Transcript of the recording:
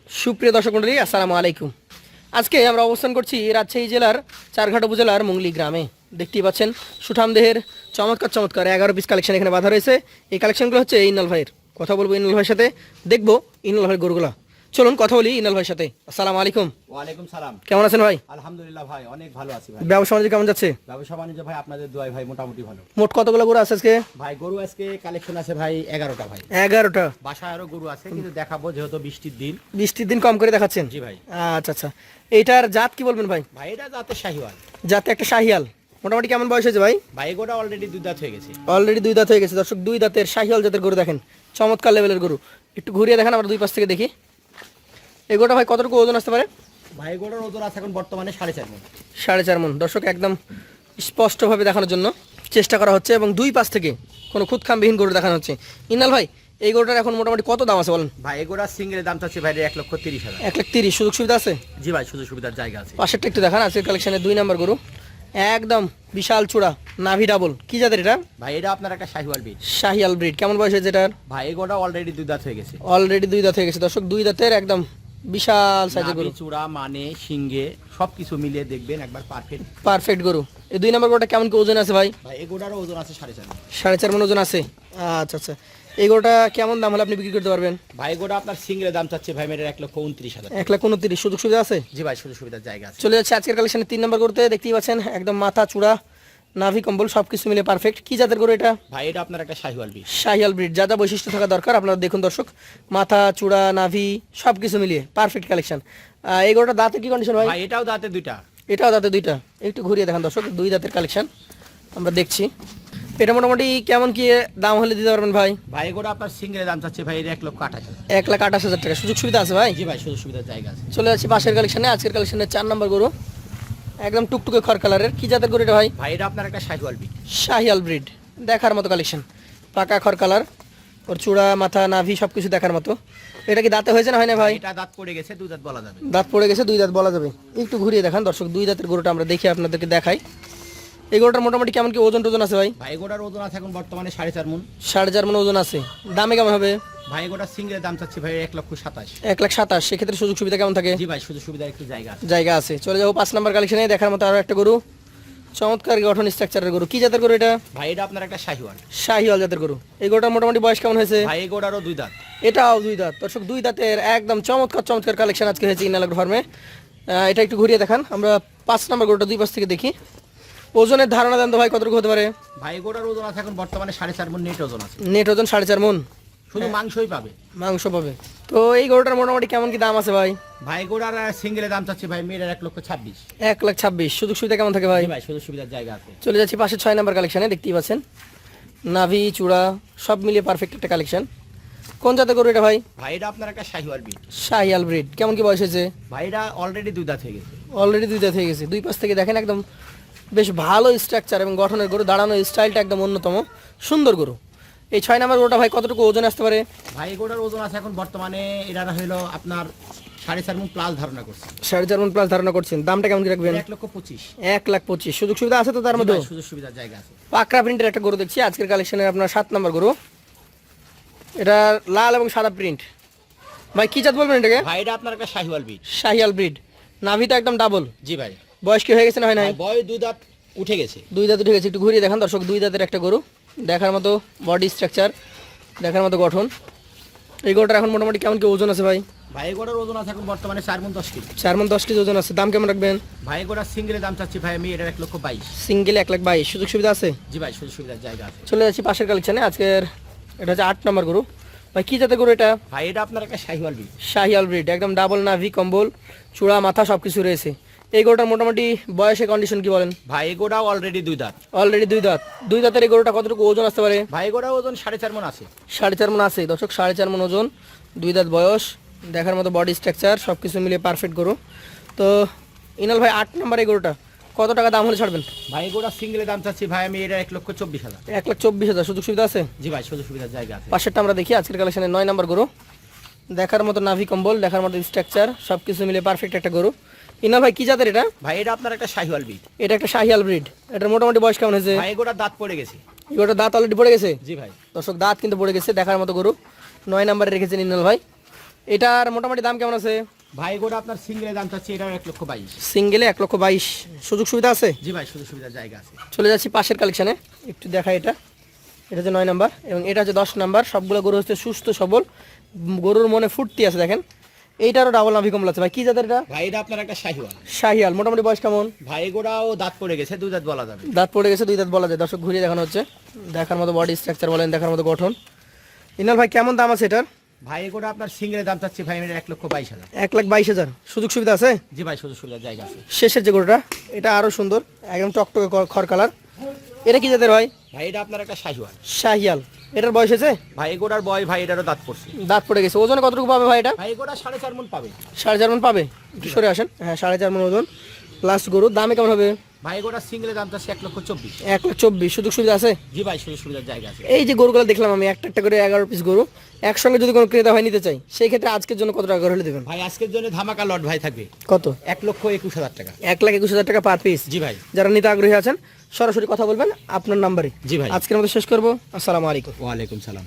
সুপ্রিয় দর্শক মণ্ডলী, আসসালামু আলাইকুম। আজকে আমরা অবস্থান করছি রাজশাহী জেলার চারঘাট উপজেলার মুংলি গ্রামে। দেখতেই পাচ্ছেন সুঠাম দেহের চমৎকার চমৎকার 11 পিস কালেকশন এখানে বাঁধা রয়েছে। এই কালেকশনগুলো হচ্ছে ইনাল ভাইয়ের। কথা বলবো ইনাল ভাইয়ের সাথে, দেখবো ইনাল ভাইয়ের গরুগুলা। চলুন কথা বলি ইনাল ভাইয়ের সাথে। আসসালামু আলাইকুম। ওয়ালাইকুম সালাম। কেমন আছেন ভাই? আলহামদুলিল্লাহ ভাই, অনেক ভালো আছি ভাই। ব্যবসা বাণিজ্য কেমন যাচ্ছে? ব্যবসা বাণিজ্য ভাই আপনাদের দোয়ায় ভাই মোটামুটি ভালো। মোট কতগুলো গরু আছে আজকে? ভাই গরু আজকে কালেকশন আছে ভাই 11টা ভাই। 11টা। বাসায় আরো গরু আছে, কিন্তু দেখাবো যেহেতু বৃষ্টির দিন। বৃষ্টির দিন কম করে দেখাচ্ছেন? জি ভাই। আচ্ছা আচ্ছা, এইটার জাত কি বলবেন ভাই? ভাই এটা যাতে শাহিওয়াল। জাতে একটা শাহিয়াল। মোটামুটি কেমন বয়স হয়েছে ভাই? ভাই গোটা অলরেডি দুই দাঁত হয়ে গেছে। অলরেডি দুই দাঁত হয়ে গেছে। দর্শক, দুই দাঁতের শাহিয়াল জাতের গরু দেখেন, চমৎকার লেভেলের গরু। একটু ঘুরিয়ে দেখেন, আমরা দুই পাশ থেকে দেখি। এই গরুটা ভাই কতটুকু ওজন আসতে পারে? ভাই গোটার ওজন আছে এখন বর্তমানে 4.5 মণ। 4.5 মণ। দর্শক, একদম স্পষ্টভাবে দেখানোর জন্য চেষ্টা করা হচ্ছে এবং দুই পাশ থেকে কোনো খুদখামবিহীন গরু দেখানো হচ্ছে। ইনাল ভাই, এই গরুটার এখন মোটামুটি কত দাম আছে বলেন? ভাই এগোটা সিঙ্গেলের দাম চাচ্ছে ভাই 1,30,000। 1,30,000। সুযোগ সুবিধা আছে? জি ভাই, সুযোগ সুবিধার জায়গা আছে। পাশেরটা একটু দেখান। আজকের কালেকশনের 2 নম্বর গরু, একদম বিশাল চূড়া, নাভি ডাবল। কি জাতের এটা? ভাই এটা আপনার একটা শাহিওয়াল ব্রিড। শাহিয়াল ব্রিড। কেমন বয়স হয়েছে এটার? ভাই এগোটা অলরেডি দুই দাঁত হয়ে গেছে। অলরেডি দুই দাঁত হয়ে গেছে। দর্শক, দুই দাঁতের একদম বিশাল সাইজের গরু। চূড়া মানে সিঙ্গে সবকিছু মিলিয়ে দেখবেন একবার পারফেক্ট পারফেক্ট গরু। এই 2 নম্বর গরুটা কেমন কি ওজন আছে ভাই? ভাই এগোটারও ওজন আছে 4.5 মণ। 4.5 মণ ওজন আছে। আচ্ছা আচ্ছা, এই গরুটা কেমন দাম হলে আপনি বিক্রি করতে পারবেন? ভাই গোটা আপনার সিঙ্গেলের দাম চাচ্ছে ভাই মেয়ের 1,29,000। 1,29,000। সুযোগ সুবিধা আছে? জি ভাই, সুযোগ সুবিধার জায়গা আছে। চলে যাচ্ছে আজকের কালেকশনে 3 নম্বর গরুতে। দেখতেই পাচ্ছেন একদম মাথা চূড়া নাভি কম্বল সবকিছু মিলে পারফেক্ট। কি জাতের গরু এটা? ভাই এটা আপনার একটা শাহিওয়াল ব্রিড। শাহিয়াল ব্রিড। যা যা বৈশিষ্ট্য থাকা দরকার আপনারা দেখুন দর্শক, মাথা চূড়া নাভি সবকিছু মিলিয়ে পারফেক্ট কালেকশন। এই গরুটা দাঁতে কি কন্ডিশন ভাই? ভাই এটাও দাঁতে দুইটা। এটাও দাঁতে দুইটা। একটু ঘুরিয়ে দেখান দর্শক, দুই দাঁতের কালেকশন আমরা দেখছি। এটা মোটামুটি কেমন কি দাম হলে দিতে পারবেন ভাই? ভাই গোটা আপনার সিঙ্গেলের দাম চাচ্ছে ভাই 1,28,000। 1,28,000 টাকা। সুযোগ সুবিধা আছে ভাই? জি ভাই, সুযোগ সুবিধার জায়গা আছে। চলে যাচ্ছি পাশের কালেকশনে। আজকের কালেকশনে 4 নম্বর গরু, একদম টুকটুকে খড় কালারের। কি জাতের গরু এটা ভাই? ভাই এটা আপনার একটা শাহিওয়াল ব্রিড। শাহিয়াল ব্রিড। দেখার মতো কালেকশন, পাকা খড় কালার, ওর চূড়া মাথা নাভি সবকিছু দেখার মতো। এটা কি দাঁতে হয়েছে না হয় না ভাই? এটা দাঁত পড়ে গেছে, দুই দাঁত বলা যাবে। দাঁত পড়ে গেছে, দুই দাঁত বলা যাবে। একটু ঘুরিয়ে দেখান দর্শক, দুই দাঁতের গরুটা আমরা দেখি আপনাদেরকে দেখাই। এই গরুটার মোটামুটি কেমন কি ওজন টোজন আছে ভাই? ভাই গোটার ওজন আছে এখন বর্তমানে 4.5 মণ। 4.5 মণ ওজন আছে। দামে কেমন হবে? ভাই গোটা সিঙ্গেলের দাম চাচ্ছে ভাই 1,27,000। 1,27,000। সেক্ষেত্রে সুযোগ সুবিধা কেমন থাকে? জি ভাই, সুযোগ সুবিধার একটু জায়গা আছে। জায়গা আছে। চলে যাবো 5 নম্বর কালেকশনে। দেখার মতো আরো একটা গরু, চমৎকার গঠন স্ট্রাকচারের গরু। কি জাতের গরু এটা? ভাই এটা আপনার একটা শাহিওয়াল। শাহিওয়াল জাতের গরু। এই গরুটার মোটামুটি বয়স কেমন হয়েছে? ভাই গোটারও দুই দাঁত। এটাও দুই দাঁত। দর্শক, দুই দাঁতের একদম চমৎকার চমৎকার কালেকশন আজকে হয়েছে ইনালাগ্রো ফার্মে। এটা একটু ঘুরিয়ে দেখান। আমরা 5 নম্বর গরুটা দুই পাশ থেকে দেখি। ওজনের ধারণা দেন তো ভাই, কতটুকু হতে পারে? ভাই গোটার ওজন আছে এখন বর্তমানে 4.5 মণ নেট ওজন আছে। নেট ওজন 4.5 মণ। শুধু মাংসই পাবে। মাংস পাবে। তো এই গরুটার মোটামুটি কেমন কি দাম আছে ভাই? ভাই গোটার সিঙ্গেলের দাম চাচ্ছে ভাই মেয়ের 1,26,000। 1,26,000। সুযোগ সুবিধা কেমন থাকে ভাই? জি ভাই, সুযোগ সুবিধার জায়গা আছে। চলে যাচ্ছি পাশে 6 নম্বর কালেকশনে। দেখতেই পাচ্ছেন নাভি চূড়া সব মিলিয়ে পারফেক্ট একটা কালেকশন। কোন জাতের গরু এটা ভাই? ভাই এটা আপনার একটা শাহিওয়াল ব্রিড। শাহিয়াল ব্রিড। কেমন কি বয়স হয়েছে? ভাই এটা অলরেডি দুই দাঁত হয়ে গেছে। অলরেডি দুই দাঁত হয়ে গেছে। দুই পাশ থেকে দেখেন একদম বেশ ভালো স্ট্রাকচার এবং গঠনের গরু। দাঁড়ানোর স্টাইলটা একদম অন্যতম সুন্দর গরু। এই 6 নম্বর গরুটা ভাই কতটুকু ওজন আসতে পারে? ভাই গোটার ওজন আছে এখন বর্তমানে এটা হলো আপনার 4.5 মণ প্লাস ধারণা করছে। 4.5 মণ প্লাস ধারণা করছেন। দামটা কেমন কি রাখবেন? 1,25,000। 1,25,000। সুযোগ সুবিধা আছে তো তার মধ্যে? সুযোগ সুবিধার জায়গা আছে। পাকড়া প্রিন্টের একটা গরু দেখছি আজকের কালেকশনের আপনার 7 নম্বর গরু। এটা লাল এবং সাদা প্রিন্ট। ভাই কি জাত বলবেন এটাকে? ভাই এটা আপনার একটা শাহিওয়াল ব্রিড। শাহিয়াল ব্রিড। নাভিটা একদম ডাবল। জি ভাই। বয়স কি হয়ে গেছে না হয় নাই? বয়স দুই দাঁত উঠে গেছে। দুই দাঁত উঠে গেছে। একটু ঘুরিয়ে দেখান দর্শক, দুই দাঁতের একটা গরু, দেখার মতো বডি স্ট্রাকচার, দেখার মতো গঠন। এই গরুটার এখন মোটামুটি কেমন কি ওজন আছে ভাই? ভাই গোটার ওজন আছে এখন বর্তমানে 4 মণ 10 কেজি। 4 মণ 10 কেজি ওজন আছে। দাম কেমন রাখবেন? ভাই গোটার সিঙ্গেলের দাম চাচ্ছি ভাই আমি এটা 1,22,000। সিঙ্গেল 1,22,000। সুযোগ সুবিধা আছে? জি ভাই, সুযোগ সুবিধার জায়গা আছে। চলে যাচ্ছি পাশের কালেকশনে। আজকের এটা হচ্ছে 8 নম্বর গরু। ভাই কি জাতের গরু এটা? ভাই এটা আপনার একটা শাহিওয়াল ব্রিড। শাহিয়াল ব্রিড। একদম ডাবল নাভি কম্বল, চূড়া মাথা সবকিছু রয়েছে। এই গরুটার মোটামুটি বয়সের কন্ডিশন কি বলেন? ভাই গোটাও অলরেডি দুই দাঁত। অলরেডি দুই দাঁত। দুই দাঁতের এই গরুটা কতটুকু ওজন আসতে পারে? ভাই গোটার ওজন 4.5 মণ আছে। 4.5 মণ আছে। দর্শক, 4.5 মণ ওজন, দুই দাঁত বয়স, দেখার মতো বডি স্ট্রাকচার সবকিছু মিলিয়ে পারফেক্ট গরু। তো ইনাল ভাই, 8 নম্বর এই গরুটা কত টাকা দাম হলে ছাড়বেন? ভাই গোটা সিঙ্গেলের দাম চাচ্ছি ভাই আমি এটা 1,24,000। 1,24,000। সুযোগ সুবিধা আছে? জি ভাই, সুযোগ সুবিধার জায়গা আছে। পাশেরটা আমরা দেখি আজকের কালেকশনের 9 নম্বর গরু। দেখার মতো নাভি কম্বল, দেখার মতো স্ট্রাকচার সবকিছু মিলিয়ে পারফেক্ট একটা গরু। ইনাল ভাই কি জাতের এটা? ভাই এটা আপনার একটা শাহিওয়াল ব্রিড। এটা একটা শাহিয়াল ব্রিড। এটার মোটামুটি বয়স কেমন হয়েছে? ভাই গোটা দাঁত পড়ে গেছে। এই গরুটার দাঁত অলরেডি পড়ে গেছে? জি ভাই। দর্শক, দাঁত কিন্তু পড়ে গেছে। দেখার মতো গরু। 9 নম্বরে রেখেছেন ইনাল ভাই। এটার মোটামুটি দাম কেমন আছে? ভাই গোটা আপনার সিঙ্গেলের দাম চাচ্ছি এটার 1,22,000। সিঙ্গেলে 1,22,000। সুযোগ সুবিধা আছে? জি ভাই, সুযোগ সুবিধার জায়গা আছে। চলে যাচ্ছি পাশের কালেকশানে, একটু দেখা। এটা হচ্ছে 9 নাম্বার এবং এটা হচ্ছে 10 নাম্বার। সবগুলো গরু হচ্ছে সুস্থ সবল, গরুর মনে ফুর্তি আছে দেখেন। এইটারও ডাবল নাভি কমলা আছে ভাই, কি জাতের এটা? ভাই এটা আপনার একটা শাহিওয়াল। শাহিয়াল। মোটামুটি বয়স কেমন? ভাই গোড়াও দাঁত পড়ে গেছে, 2 দাঁত বলা যাবে। দাঁত পড়ে গেছে, 2 দাঁত বলা যায়। দর্শক ঘুরিয়ে দেখানো হচ্ছে, দেখার মতো বডি স্ট্রাকচার বলেন, দেখার মতো গঠন। ইনাল ভাই কেমন দাম আছে এটার? ভাই গোটা আপনার সিঙ্গেলের দাম চাচ্ছি ভাই 1,22,000। 1,22,000। সুযোগ সুবিধা আছে? জি ভাই, সুযোগ সুবিধার জায়গা আছে। শেষের যে গরুটা, এটা আরো সুন্দর, একদম টকটকে খড় কালার। এটা কি জাতের ভাই? ভাই এটা আপনার একটা শাহিওয়াল। শাহিয়াল। এটার বয়স হয়েছে? ভাই গোড়ার বয় ভাই এটারও দাঁত পড়ছে। দাঁত পড়ে গেছে। ওজনে কতটুকু পাবে ভাই এটা? ভাই গোড়া 4.5 মণ পাবে। 4.5 মণ পাবে। একটু সরে আসেন। হ্যাঁ, 4.5 মণ ওজন প্লাস গরু। দামে কেমন হবে? ভাই গোটা সিঙ্গেলের দাম চাচ্ছি 1,24,000। 1,24,000। সুযোগ সুবিধা আছে? জি ভাই, সুযোগ সুবিধার জায়গা আছে। এই যে গরুগুলো দেখলাম আমি, একটা একটা করে 11 পিস গরু একসঙ্গে যদি কোনো ক্রেতা ভাই নিতে চাই, সেই ক্ষেত্রে আজকের জন্য কত টাকা করে হলে দেবেন? ভাই আজকের জন্য ধামাকা লট ভাই থাকবে। কত? 1,21,000 টাকা। 1,21,000 টাকা পার পিস। জি ভাই। যারা নিতে আগ্রহী আছেন সরাসরি কথা বলবেন আপনার নাম্বারে। জি ভাই। আজকের মতো শেষ করবো। আসসালামু আলাইকুম। ওয়ালাইকুম সালাম।